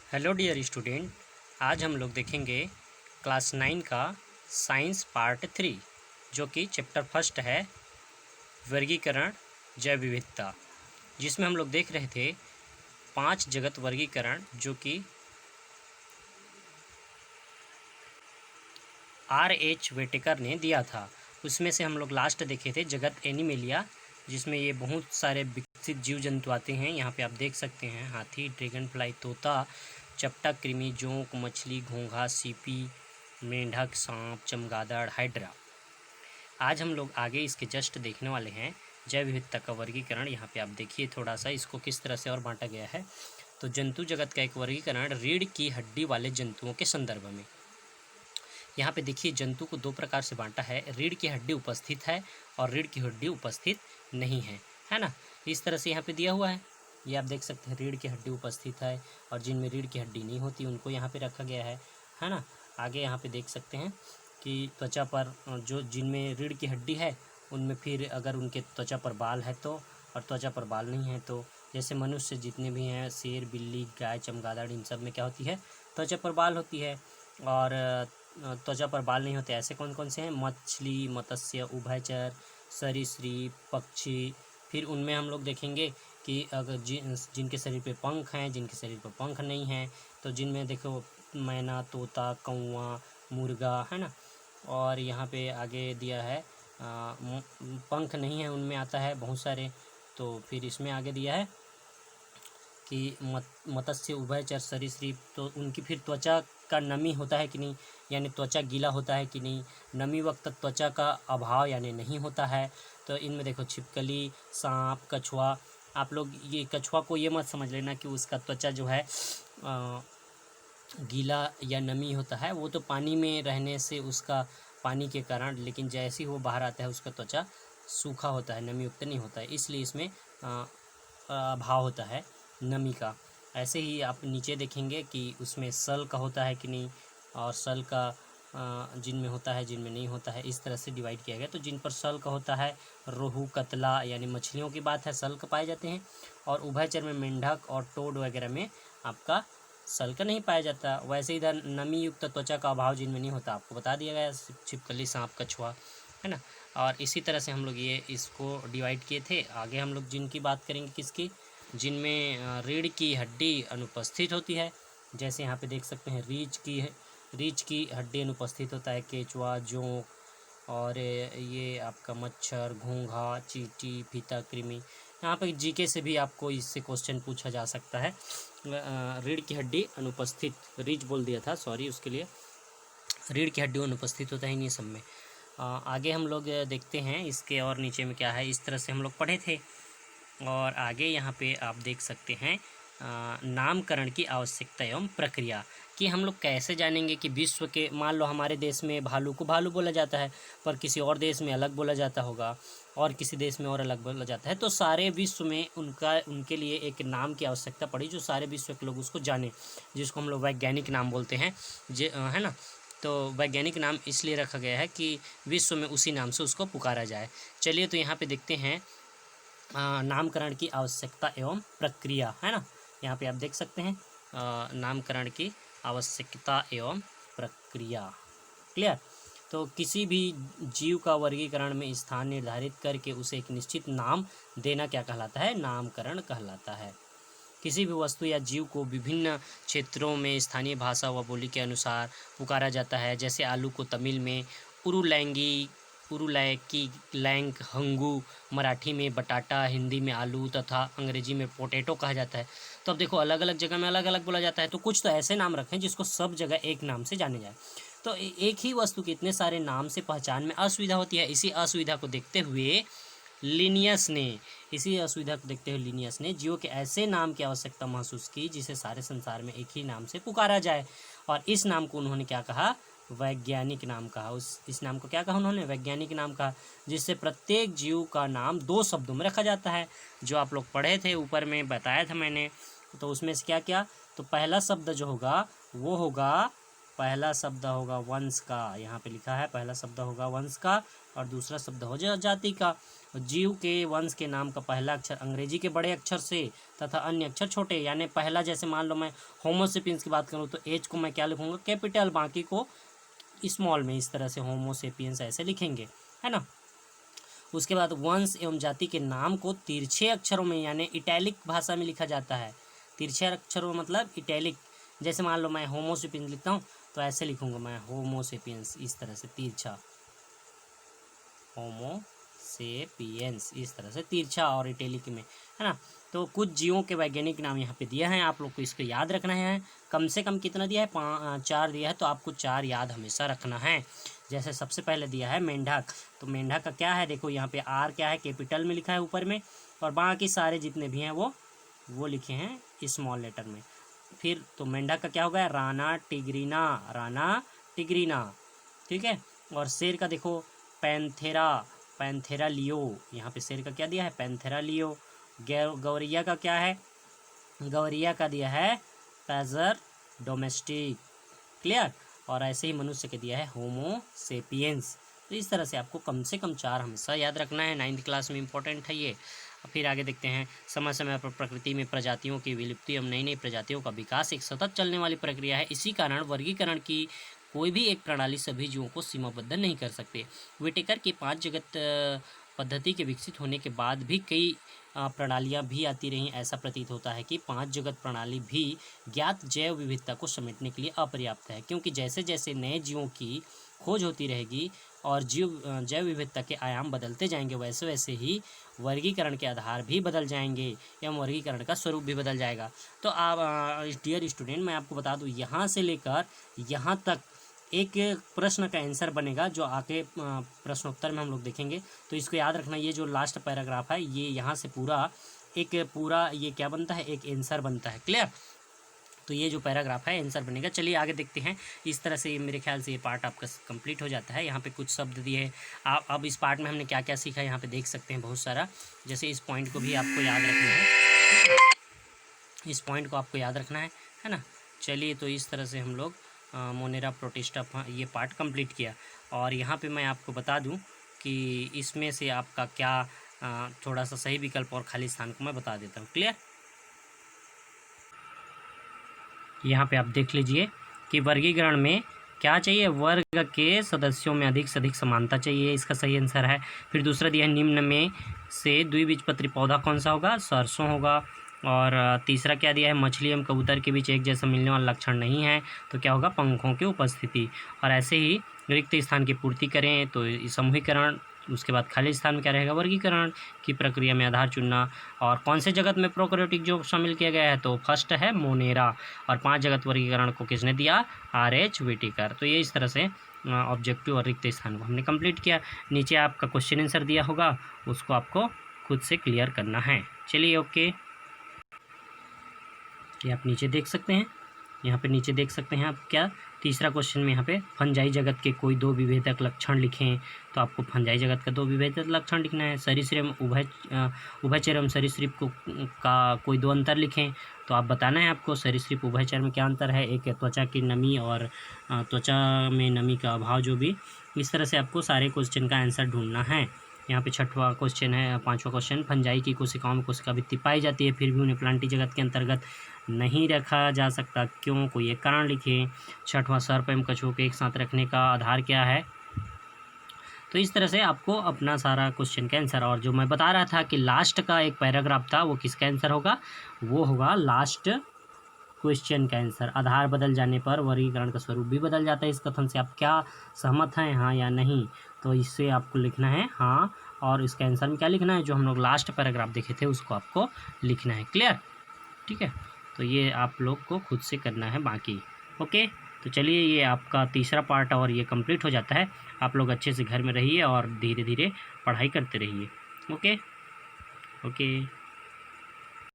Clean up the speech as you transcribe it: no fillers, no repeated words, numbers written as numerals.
Hello dear student, आज हम लोग देखेंगे क्लास 9 का साइंस पार्ट 3 जो कि चैप्टर फर्स्ट है वर्गीकरण जैव विविधता, जिसमें हम लोग देख रहे थे 5 जगत वर्गीकरण जो कि R.H. वेटेकर ने दिया था। उसमें से हम लोग लास्ट देखे थे जगत एनिमेलिया, जिसमें ये बहुत सारे विकसित जीव जंतु आते हैं। यहाँ पे आप देख सकते हैं हाथी, ड्रैगन फ्लाई, तोता, चपटा, कृमि, जोंक, मछली, घोंघा, सीपी, मेंढक, सांप, चमगादड़, हाइड्रा। आज हम लोग आगे इसके जस्ट देखने वाले हैं जैव विविधता का वर्गीकरण। यहाँ पे आप देखिए थोड़ा सा इसको किस तरह से और बांटा गया है। तो जंतु जगत का एक वर्गीकरण रीढ़ की हड्डी वाले जंतुओं के संदर्भ में। यहाँ पे देखिए जंतु को दो प्रकार से बांटा है, रीढ़ की हड्डी उपस्थित है और रीढ़ की हड्डी उपस्थित नहीं है ना। इस तरह से यहाँ पे दिया हुआ है, ये आप देख सकते हैं रीढ़ की हड्डी उपस्थित है और जिनमें रीढ़ की हड्डी नहीं होती उनको यहाँ पे रखा गया है ना। आगे यहाँ पे देख सकते हैं कि त्वचा पर जो जिनमें रीढ़ की हड्डी है उनमें फिर अगर उनके त्वचा पर बाल है तो, और त्वचा पर बाल नहीं है तो, जैसे मनुष्य जितने भी हैं, शेर, बिल्ली, गाय, चमगादड़, इन सब में क्या होती है, त्वचा पर बाल होती है। और त्वचा पर बाल नहीं होते ऐसे कौन कौन से हैं, मछली, मत्स्य, उभयचर, सरीसृप, पक्षी। फिर उनमें हम लोग देखेंगे कि अगर जिनके शरीर पे पंख हैं, जिनके शरीर पर पंख नहीं हैं, तो जिनमें देखो मैना, तोता, कौवा, मुर्गा, है ना। और यहाँ पे आगे दिया है पंख नहीं है उनमें आता है बहुत सारे। तो फिर इसमें आगे दिया है कि मत्स्य, उभयचर, सरीसृप, तो उनकी फिर त्वचा का नमी होता है कि नहीं, यानी त्वचा गीला होता है कि नहीं, नमी वक्त त्वचा का अभाव यानी नहीं होता है। तो इनमें देखो छिपकली, सांप, कछुआ। आप लोग ये कछुआ को ये मत समझ लेना कि उसका त्वचा जो है गीला या नमी होता है, वो तो पानी में रहने से उसका पानी के कारण, लेकिन जैसे ही वो बाहर आता है उसका त्वचा सूखा होता है, नमी युक्त नहीं होता है, इसलिए इसमें अभाव होता है नमी का। ऐसे ही आप नीचे देखेंगे कि उसमें सल का होता है कि नहीं, और सल का जिनमें होता है जिनमें नहीं होता है, इस तरह से डिवाइड किया गया। तो जिन पर सल का होता है, रोहू, कतला यानी मछलियों की बात है, सल का पाए जाते हैं। और उभयचर में मेंढक और टोड वगैरह में आपका सल का नहीं पाया जाता। वैसे इधर नमी युक्त त्वचा का अभाव जिनमें नहीं होता आपको बता दिया गया, छिपकली, सांप, कछुआ, है ना। और इसी तरह से हम लोग ये इसको डिवाइड किए थे। आगे हम लोग जिनकी बात करेंगे किसकी, जिनमें रीढ़ की हड्डी अनुपस्थित होती है। जैसे यहाँ पे देख सकते हैं रीढ़ की हड्डी अनुपस्थित होता है, केचुआ, जोंक, और ये आपका मच्छर, घोंघा, चींटी, फीता, कृमि। यहाँ पे जीके से भी आपको इससे क्वेश्चन पूछा जा सकता है। रीढ़ की हड्डी अनुपस्थित, रीढ़ बोल दिया था, सॉरी उसके लिए। रीढ़ की हड्डी अनुपस्थित होता है इन सब में। आगे हम लोग देखते हैं इसके और नीचे में क्या है। इस तरह से हम लोग पढ़े थे। और आगे यहाँ पे आप देख सकते हैं नामकरण की आवश्यकता एवं प्रक्रिया, कि हम लोग कैसे जानेंगे कि विश्व के, मान लो हमारे देश में भालू को भालू बोला जाता है, पर किसी और देश में अलग बोला जाता होगा, और किसी देश में और अलग बोला जाता है। तो सारे विश्व में उनके लिए एक नाम की आवश्यकता पड़ी जो सारे विश्व के लोग उसको जाने, जिसको हम लोग वैज्ञानिक नाम बोलते हैं, है ना। तो वैज्ञानिक नाम इसलिए रखा गया है कि विश्व में उसी नाम से उसको पुकारा जाए। चलिए तो यहाँ पे देखते हैं नामकरण की आवश्यकता एवं प्रक्रिया, है ना। यहाँ पे आप देख सकते हैं नामकरण की आवश्यकता एवं प्रक्रिया, क्लियर। तो किसी भी जीव का वर्गीकरण में स्थान निर्धारित करके उसे एक निश्चित नाम देना क्या कहलाता है, नामकरण कहलाता है। किसी भी वस्तु या जीव को विभिन्न क्षेत्रों में स्थानीय भाषा व बोली के अनुसार पुकारा जाता है। जैसे आलू को तमिल में उरुलैकी लैंग हंगू, मराठी में बटाटा, हिंदी में आलू तथा अंग्रेजी में पोटैटो कहा जाता है। तो अब देखो अलग अलग जगह में अलग अलग बोला जाता है, तो कुछ तो ऐसे नाम रखें जिसको सब जगह एक नाम से जाने जाए। तो एक ही वस्तु के इतने सारे नाम से पहचान में असुविधा होती है। इसी असुविधा को देखते हुए लिनियस ने जीवों के ऐसे नाम की आवश्यकता महसूस की जिसे सारे संसार में एक ही नाम से पुकारा जाए, और इस नाम को उन्होंने क्या कहा, वैज्ञानिक नाम कहा। इस नाम को क्या कहा उन्होंने, वैज्ञानिक नाम कहा, जिससे प्रत्येक जीव का नाम 2 शब्दों में रखा जाता है। जो आप लोग पढ़े थे ऊपर में बताया था मैंने, तो उसमें से क्या क्या, तो पहला शब्द जो होगा वो होगा पहला शब्द होगा वंश का, यहाँ पे लिखा है पहला शब्द होगा वंश का और दूसरा शब्द हो जाति का। जीव के वंश के नाम का पहला अक्षर अंग्रेजी के बड़े अक्षर से तथा अन्य अक्षर छोटे, यानी पहला जैसे मान लो मैं होमो सेपियंस की बात करूँ तो एच को मैं क्या लिखूँगा कैपिटल, बाकी को स्मॉल में, इस तरह से होमो सेपियंस ऐसे लिखेंगे, है ना। उसके बाद वंश एवं जाति के नाम को तिरछे अक्षरों में यानी इटैलिक भाषा में लिखा जाता है। तिरछे अक्षरों मतलब इटैलिक, जैसे मान लो मैं होमो सेपियंस लिखता हूँ तो ऐसे लिखूँगा मैं होमो सेपियंस, इस तरह से तिरछा, होमो सेपियंस इस तरह से तिरछा और इटैलिक में, है ना। तो कुछ जीवों के वैज्ञानिक नाम यहाँ पे दिए हैं, आप लोग को इसको याद रखना है। कम से कम कितना दिया है 4 दिया है, तो आपको 4 याद हमेशा रखना है। जैसे सबसे पहले दिया है मेंढक, तो मेंढक का क्या है देखो यहाँ पे आर क्या है कैपिटल में लिखा है ऊपर में, और बाकी सारे जितने भी हैं वो लिखे हैं स्मॉल लेटर में। फिर तो मेंढक का क्या होगा राना टिग्रीना, राना टिग्रीना, ठीक है। और शेर का देखो पैंथेरा, पैंथेरा लियो, यहाँ पे शेर का क्या दिया है पैंथेरा लियो। गौरैया का क्या है, गौरैया का दिया है पैजर डोमेस्टिक, क्लियर। और ऐसे ही मनुष्य के दिया है होमो सेपियंस। तो इस तरह से आपको कम से कम 4 हमेशा याद रखना है, 9th क्लास में इंपॉर्टेंट है ये। फिर आगे देखते हैं, समय समय पर प्रकृति में प्रजातियों की विलुप्ति एवं नई नई प्रजातियों का विकास एक सतत चलने वाली प्रक्रिया है। इसी कारण वर्गीकरण की कोई भी एक प्रणाली सभी जीवों को सीमाबद्ध नहीं कर सकते। विटेकर की 5 जगत पद्धति के विकसित होने के बाद भी कई प्रणालियाँ भी आती रहीं। ऐसा प्रतीत होता है कि 5 जगत प्रणाली भी ज्ञात जैव विविधता को समेटने के लिए अपर्याप्त है, क्योंकि जैसे जैसे नए जीवों की खोज होती रहेगी और जैव विविधता के आयाम बदलते जाएंगे, वैसे वैसे ही वर्गीकरण के आधार भी बदल जाएंगे एवं वर्गीकरण का स्वरूप भी बदल जाएगा। तो आप डियर स्टूडेंट, मैं आपको बता दूं यहाँ से लेकर यहाँ तक एक प्रश्न का आंसर बनेगा जो आके प्रश्नोत्तर में हम लोग देखेंगे। तो इसको याद रखना, ये जो लास्ट पैराग्राफ है ये यहाँ से पूरा ये क्या बनता है एक आंसर बनता है, क्लियर। तो ये जो पैराग्राफ है आंसर बनेगा। चलिए आगे देखते हैं। इस तरह से मेरे ख्याल से ये पार्ट आपका कंप्लीट हो जाता है। यहाँ पे कुछ शब्द दिए हैं, आप अब इस पार्ट में हमने क्या क्या सीखा यहाँ पे देख सकते हैं बहुत सारा। जैसे इस पॉइंट को भी आपको याद रखना है, इस पॉइंट को आपको याद रखना है ना। चलिए, तो इस तरह से हम लोग मोनेरा प्रोटिस्टा ये पार्ट कंप्लीट किया। और यहाँ पे मैं आपको बता दूँ कि इसमें से आपका क्या थोड़ा सा सही विकल्प और खाली स्थान को मैं बता देता हूँ, क्लियर। यहाँ पे आप देख लीजिए कि वर्गीकरण में क्या चाहिए, वर्ग के सदस्यों में अधिक से अधिक समानता चाहिए, इसका सही आंसर है। फिर दूसरा दिया है निम्न में से द्विबीजपत्री पौधा कौन सा होगा, सरसों होगा। और तीसरा क्या दिया है, मछली एवं कबूतर के बीच एक जैसा मिलने वाला लक्षण नहीं है, तो क्या होगा, पंखों की उपस्थिति। और ऐसे ही रिक्त स्थान की पूर्ति करें तो समूहीकरण, उसके बाद खाली स्थान में क्या रहेगा, वर्गीकरण की प्रक्रिया में आधार चुनना। और कौन से जगत में प्रोकैरियोटिक जो शामिल किया गया है, तो फर्स्ट है मोनेरा। और 5 जगत वर्गीकरण को किसने दिया, R.H. विटेकर। तो ये इस तरह से ऑब्जेक्टिव और रिक्त स्थान को हमने कंप्लीट किया। नीचे आपका क्वेश्चन आंसर दिया होगा, उसको आपको खुद से क्लियर करना है। चलिए ओके, ये आप नीचे देख सकते हैं, यहाँ पे नीचे देख सकते हैं आप क्या, तीसरा क्वेश्चन में यहाँ पे फंजाई जगत के कोई 2 विभेदक लक्षण लिखें। तो आपको फंजाई जगत का 2 विभेदक लक्षण लिखना है। सरीसृप उभयचर एवं सरीसृप का कोई 2 अंतर लिखें। तो आप बताना है आपको सरीसृप उभयचर में क्या अंतर है, एक त्वचा की नमी और त्वचा में नमी का अभाव, जो भी। इस तरह से आपको सारे क्वेश्चन का आंसर ढूंढना है। यहाँ पे 6वां क्वेश्चन है, 5वां क्वेश्चन, फंजाई की कोशिकाओं में कोशिका भित्ति पाई जाती है, फिर भी उन्हें प्लांटी जगत के अंतर्गत नहीं रखा जा सकता, क्यों, कोई एक कारण लिखें। 6वां सर्प एवं कछुओं के एक साथ रखने का आधार क्या है। तो इस तरह से आपको अपना सारा क्वेश्चन का आंसर, और जो मैं बता रहा था कि लास्ट का एक पैराग्राफ था, वो किसका आंसर होगा, वो होगा लास्ट क्वेश्चन का आंसर। आधार बदल जाने पर वर्गीकरण का स्वरूप भी बदल जाता है। इस कथन से आप क्या सहमत हैं, हाँ या नहीं। तो इससे आपको लिखना है हाँ, और इसका आंसर में क्या लिखना है, जो हम लोग लास्ट पैराग्राफ देखे थे उसको आपको लिखना है, क्लियर, ठीक है। तो ये आप लोग को खुद से करना है बाकी, ओके। तो चलिए, ये आपका तीसरा पार्ट और ये कंप्लीट हो जाता है। आप लोग अच्छे से घर में रहिए और धीरे धीरे पढ़ाई करते रहिए, ओके ओके।